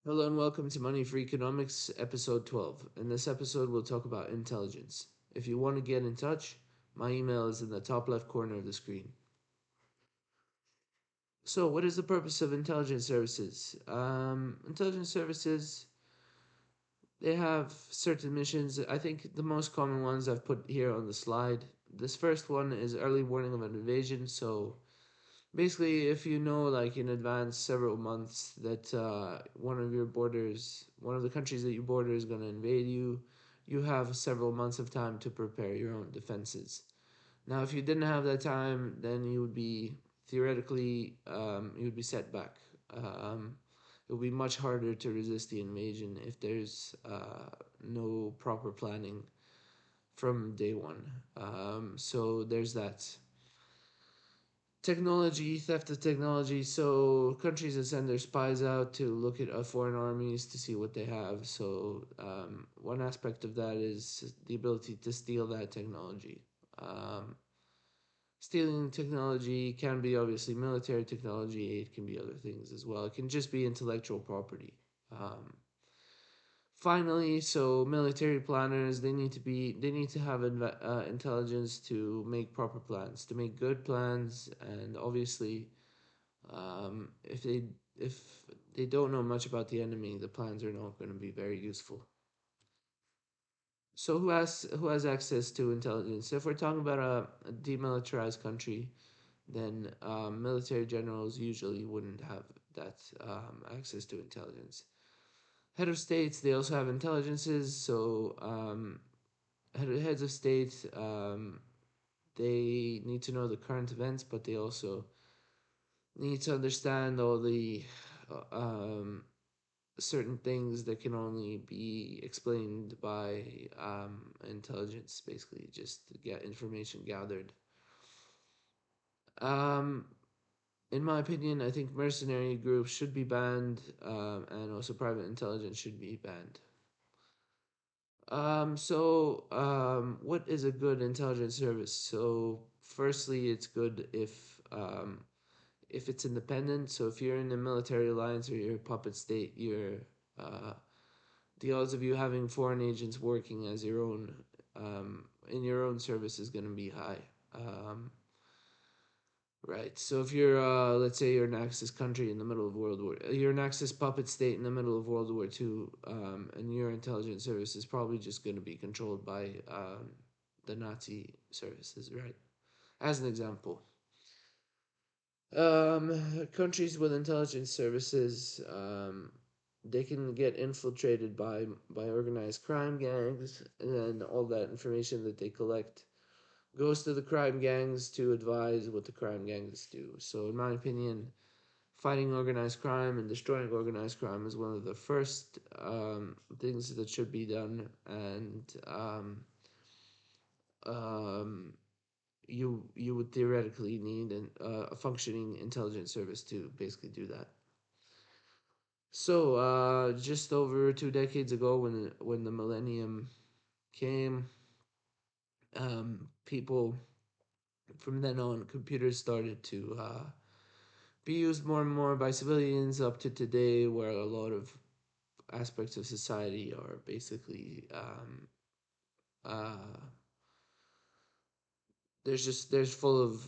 Hello and welcome to Money for Economics, episode 12. In this episode, we'll talk about intelligence. If you want to get in touch, my email is in the top left corner of the screen. So, what is the purpose of intelligence services? Intelligence services, they have certain missions. I think the most common ones I've put here on the slide. This first one is early warning of an invasion. So, basically, if you know, like in advance, several months, that one of the countries that you border is going to invade you, you have several months of time to prepare your own defenses. Now, if you didn't have that time, then you would be theoretically you would be set back. Um, it would be much harder to resist the invasion if there's no proper planning from day one. So there's that. Technology, theft of technology. So countries that send their spies out to look at foreign armies to see what they have. So one aspect of that is the ability to steal that technology. Um, Stealing technology can be obviously military technology. It can be other things as well. It can just be intellectual property. Um, Finally, so military planners, they need to have intelligence to make proper plans, to make good plans, and obviously if they don't know much about the enemy, the plans are not going to be very useful. So who has access to intelligence? If we're talking about a demilitarized country, then military generals usually wouldn't have that access to intelligence. Head of states, they also have intelligences. So heads of state, they need to know the current events, but they also need to understand all the certain things that can only be explained by intelligence, basically, just to get information gathered. Um, in my opinion, I think mercenary groups should be banned, and also private intelligence should be banned. What is a good intelligence service? So, firstly, it's good if it's independent. So, if you're in a military alliance or you're a puppet state, uh, the odds of you having foreign agents working as your own in your own service is going to be high. Right. So if you're let's say you're an Axis country in the middle of World War, you're an Axis puppet state in the middle of World War II, and your intelligence service is probably just going to be controlled by the Nazi services, right? As an example. Countries with intelligence services, they can get infiltrated by organized crime gangs, and then all that information that they collect goes to the crime gangs to advise what the crime gangs do. So, in my opinion, fighting organized crime and destroying organized crime is one of the first things that should be done, and um, you would theoretically need a functioning intelligence service to basically do that. So, just over 2 decades ago, when the millennium came, people from then on, computers started to be used more and more by civilians up to today, where a lot of aspects of society are basically uh, there's full of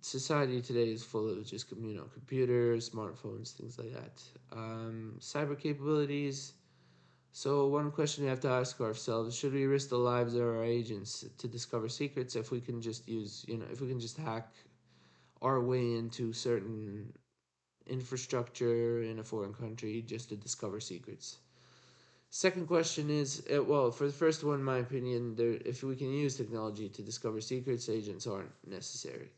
society today is full of just computers, smartphones, things like that. Cyber capabilities. So one question we have to ask ourselves: should we risk the lives of our agents to discover secrets if we can just use if we can just hack our way into certain infrastructure in a foreign country just to discover secrets? Second question is, well, for the first one, in my opinion, if we can use technology to discover secrets, agents aren't necessary.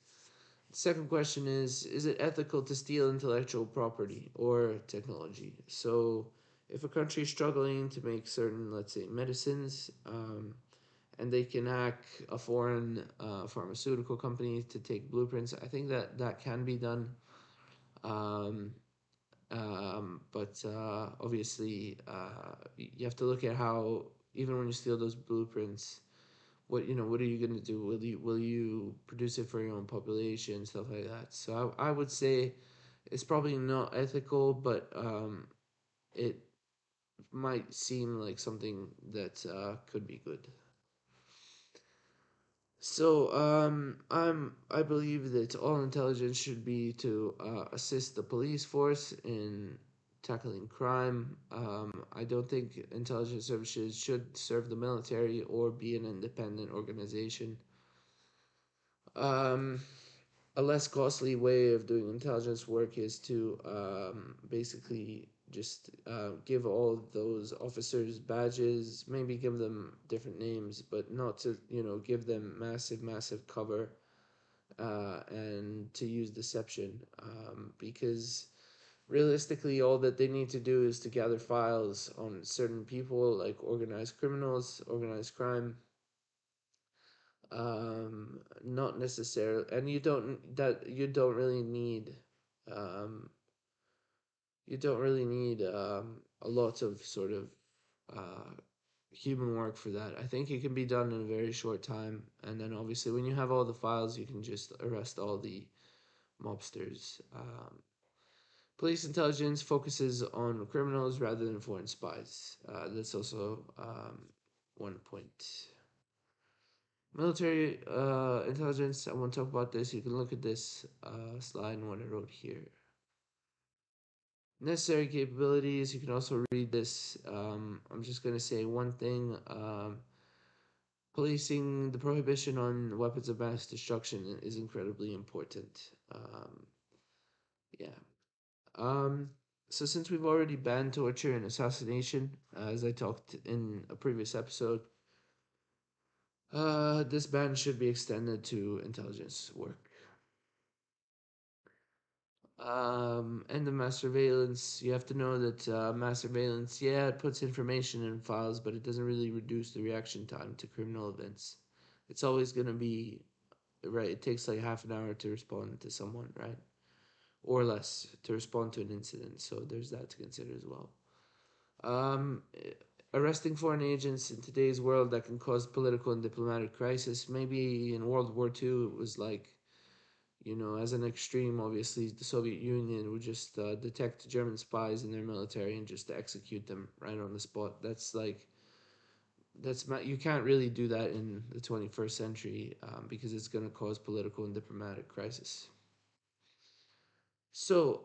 The second question is it ethical to steal intellectual property or technology? So, if a country is struggling to make certain, let's say, medicines, and they can hack a foreign pharmaceutical company to take blueprints, I think that that can be done. Um, but obviously, you have to look at how even when you steal those blueprints, what are you gonna do? Will you produce it for your own population, stuff like that? So I would say it's probably not ethical, but it might seem like something that could be good. So, I believe that all intelligence should be to assist the police force in tackling crime. I don't think intelligence services should serve the military or be an independent organization. Um, a less costly way of doing intelligence work is to basically just give all of those officers badges, maybe give them different names, but not to, give them massive cover and to use deception, because realistically, all that they need to do is to gather files on certain people, like organized criminals, organized crime. Not necessarily, and you don't really need, um, a lot of sort of uh, human work for that. I think it can be done in a very short time, and then obviously when you have all the files, you can just arrest all the mobsters. Police intelligence focuses on criminals rather than foreign spies. That's also one point. Military intelligence, I want to talk about this. You can look at this slide and what I wrote here. Necessary capabilities, you can also read this. I'm just going to say one thing. Policing the prohibition on weapons of mass destruction is incredibly important. Yeah. Um, so since we've already banned torture and assassination, as I talked in a previous episode, this ban should be extended to intelligence work. And the mass surveillance, you have to know that mass surveillance, yeah, it puts information in files, but it doesn't really reduce the reaction time to criminal events. It's always going to be, right, it takes like half an hour to respond to someone, right? Or less to respond to an incident, so there's that to consider as well. Um, Arresting foreign agents in today's world that can cause political and diplomatic crisis. Maybe in World War II, it was like, as an extreme, obviously, the Soviet Union would just detect German spies in their military and just execute them right on the spot. You can't really do that in the 21st century because it's going to cause political and diplomatic crisis. So,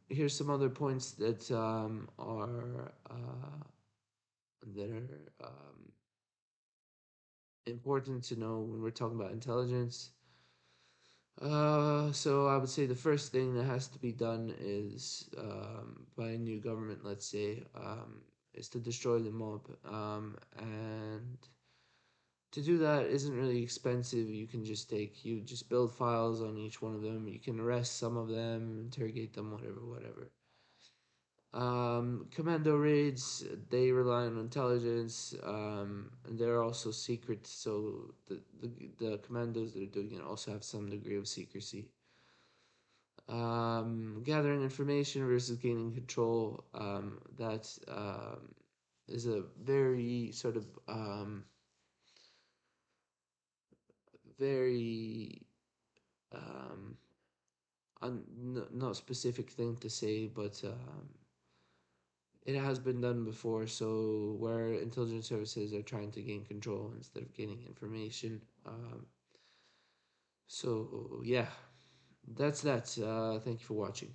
here's some other points that are important to know when we're talking about intelligence. So I would say the first thing that has to be done is by a new government, let's say, is to destroy the mob. And to do that isn't really expensive. You just build files on each one of them. You can arrest some of them, interrogate them, whatever. Commando raids, they rely on intelligence, and they're also secret, so the commandos that are doing it also have some degree of secrecy. Gathering information versus gaining control, that is a very sort of very not specific thing to say, but it has been done before. So where intelligence services are trying to gain control instead of gaining information. So yeah, that's that. Thank you for watching.